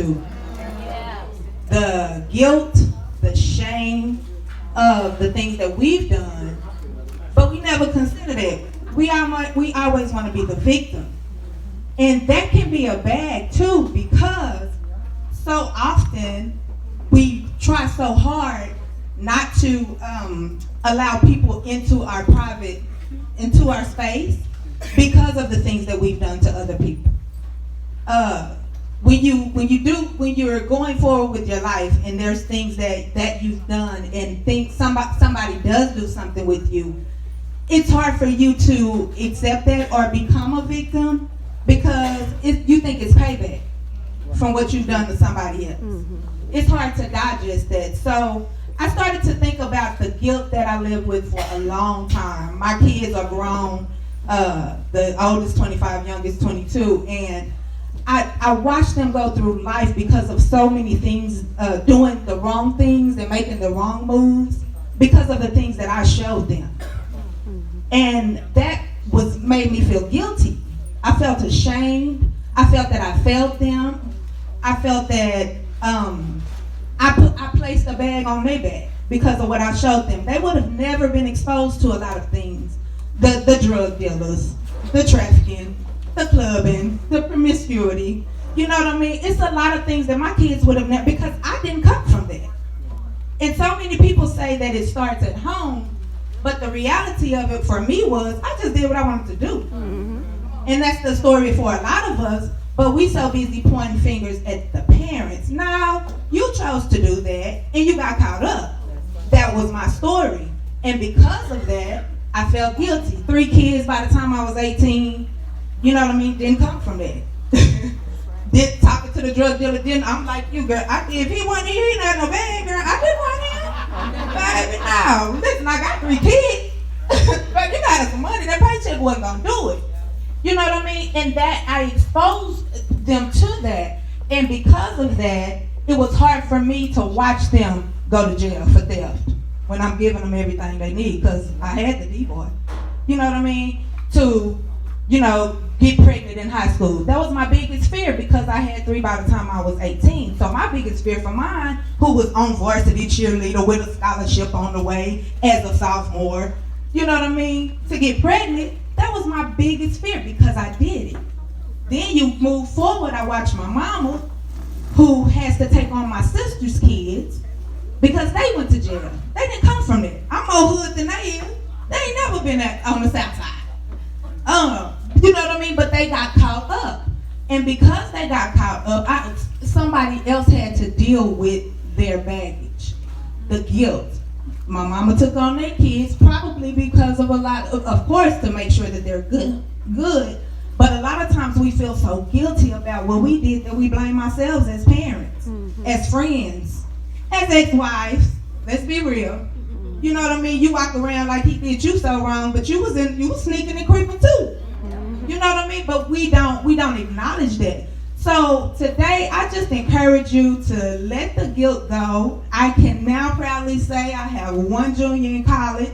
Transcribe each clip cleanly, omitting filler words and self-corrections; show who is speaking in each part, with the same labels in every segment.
Speaker 1: to. The guilt, the shame of the things that we've done, but we never consider that. We always want to be the victim. And that can be a bad too, because so often we try so hard not to allow people into our space because of the things that we've done to other people. When you're going forward with your life and there's things that you've done and think somebody does do something with you, it's hard for you to accept that or become a victim because you think it's payback from what you've done to somebody else. Mm-hmm. It's hard to digest that. So I started to think about the guilt that I lived with for a long time. My kids are grown, the oldest 25, youngest 22, and I watched them go through life because of so many things, doing the wrong things and making the wrong moves because of the things that I showed them. And that made me feel guilty. I felt ashamed. I felt that I failed them. I felt that I placed a bag on their back because of what I showed them. They would have never been exposed to a lot of things. The drug dealers, the trafficking, the clubbing, the promiscuity. You know what I mean? It's a lot of things that my kids would have never, because I didn't come from that. And so many people say that it starts at home, but the reality of it for me was I just did what I wanted to do. Mm-hmm. And that's the story for a lot of us, but we so busy pointing fingers at the parents. Now, you chose to do that, and you got caught up. That was my story. And because of that, I felt guilty. 3 kids by the time I was 18, you know what I mean, didn't come from that. Did talking to the drug dealer, I'm like you, girl. If he wasn't here, he not no bad, girl. I didn't want him. Baby, no. Listen, I got 3 kids. But you got some money. That paycheck wasn't gonna do it. You know what I mean? And that I exposed them to that. And because of that, it was hard for me to watch them go to jail for theft when I'm giving them everything they need, because I had the D-boy. You know what I mean? To, get pregnant in high school. That was my biggest fear because I had 3 by the time I was 18. So my biggest fear for mine, who was on varsity cheerleader with a scholarship on the way as a sophomore, you know what I mean? To get pregnant, that was my biggest fear because I did it. Then you move forward, I watched my mama, who has to take on my sister's kids because they went to jail. They didn't come from there. I'm more hood than they is. They ain't never been on the south side. You know what I mean? But they got caught up. And because they got caught up, somebody else had to deal with their baggage, the guilt. My mama took on their kids probably because of a lot of course, to make sure that they're good. But a lot of times we feel so guilty about what we did that we blame ourselves as parents, as friends, as ex-wives. Let's be real. You know what I mean? You walk around like he did you so wrong, but you was sneaking and creeping too. You know what I mean? But we don't acknowledge that. So today, I just encourage you to let the guilt go. I can now proudly say I have 1 junior in college,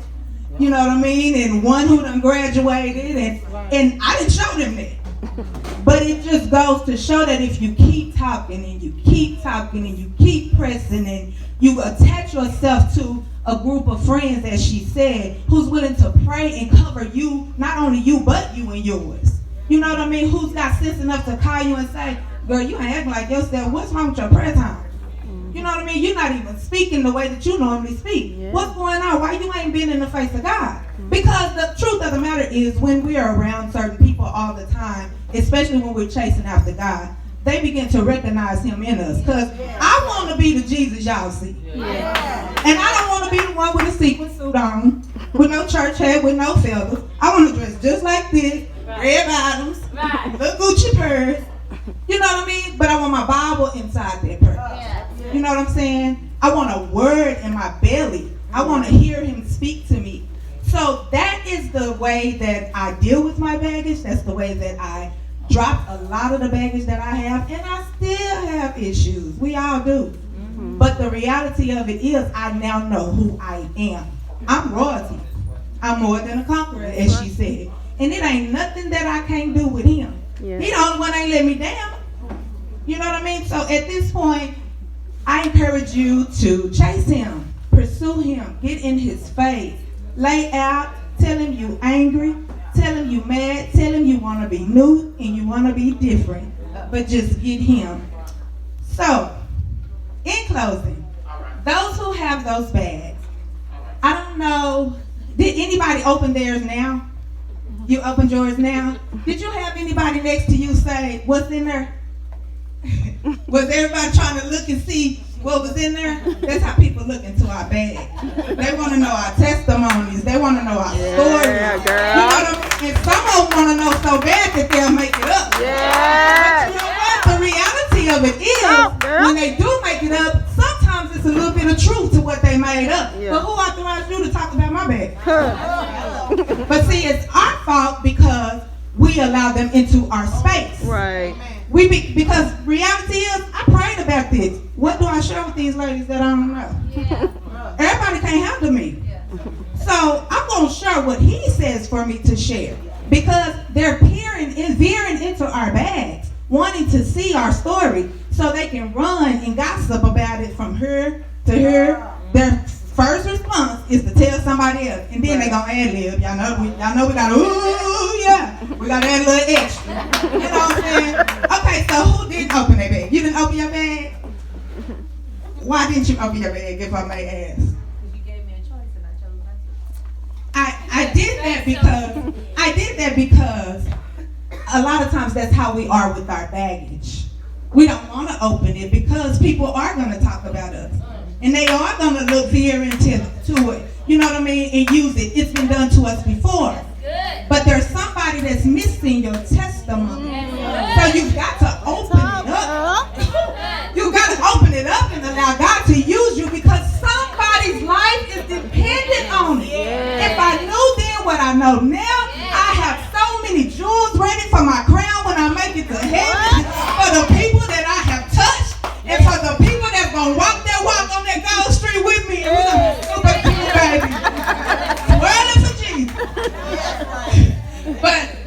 Speaker 1: you know what I mean, and 1 who done graduated, and I didn't show them that. But it just goes to show that if you keep talking and you keep talking and you keep pressing and you attach yourself to a group of friends, as she said, who's willing to pray and cover you, not only you, but you and yours. You know what I mean? Who's got sense enough to call you and say, girl, you ain't acting like yourself. What's wrong with your prayer time? You know what I mean? You're not even speaking the way that you normally speak. Yeah. What's going on? Why you ain't been in the face of God? Because the truth of the matter is when we are around certain people all the time, especially when we're chasing after God, they begin to recognize him in us. Because I want to be the Jesus y'all see. Yeah. And I don't want to be the one with a sequin suit on, with no church hat, with no feathers. I want to dress just like this, red bottoms, little Gucci purse. You know what I mean? But I want my Bible inside that purse. You know what I'm saying? I want a word in my belly. I want to hear him speak to me. So that is the way that I deal with my baggage. That's the way that I drop a lot of the baggage that I have. And I still have issues. We all do. But the reality of it is I now know who I am. I'm royalty. I'm more than a conqueror, as she said. And it ain't nothing that I can't do with him. Yeah. He the only one ain't let me down. You know what I mean? So at this point, I encourage you to chase him, pursue him, get in his face, lay out, tell him you angry, tell him you mad, tell him you want to be new and you want to be different, but just get him. So, in closing, those who have those bags, I don't know, did anybody open theirs now? You opened yours now? Did you have anybody next to you say, what's in there? Was everybody trying to look and see what was in there? That's how people look into our bag. They want to know our testimonies. They want to know our stories.
Speaker 2: Girl.
Speaker 1: You know what I mean? And some of them want to know so bad that they'll make it up. But you know what? The reality of it is, when they do make it up, sometimes it's a little bit of truth to what they made up. But who authorized you to talk about my bag? But see, it's our fault because we allow them into our space.
Speaker 2: Right.
Speaker 1: Because reality is, I prayed about this. What do I share with these ladies that I don't know? Everybody can't handle me. So I'm going to share what he says for me to share. Because they're veering into our bags, wanting to see our story so they can run and gossip about it from her to her. Their first response is to tell somebody else. And then they're going to ad-lib. Y'all know we got to, ooh, yeah. We got to add a little extra. You know what I'm saying? Okay, so who didn't open their bag? You didn't open your bag? Why didn't you open your bag, if I may ask?
Speaker 3: Because you gave me a choice and I chose not to.
Speaker 1: I did that because a lot of times that's how we are with our baggage. We don't want to open it because people are going to talk about us. And they are going to look veer into it. You know what I mean? And use it. It's been done to us before. But there's somebody that's missing your testimony. So you've got to open it up. You've got to open it up and allow God to use you because somebody's life is dependent on it. If I knew then what I know now, I have so many jewels ready for my crown when I make it to heaven for the people that I have touched and for the people that's going to walk on that gold street with me. And we're going to super cool, baby. Swirling for Jesus. But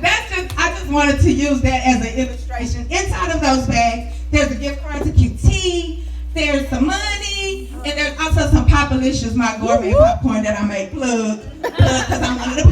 Speaker 1: I just wanted to use that as an illustration. Inside of those bags, there's a gift card to QT, there's some money, and there's also some Popalicious, my gourmet popcorn that I make plug, because I'm one of the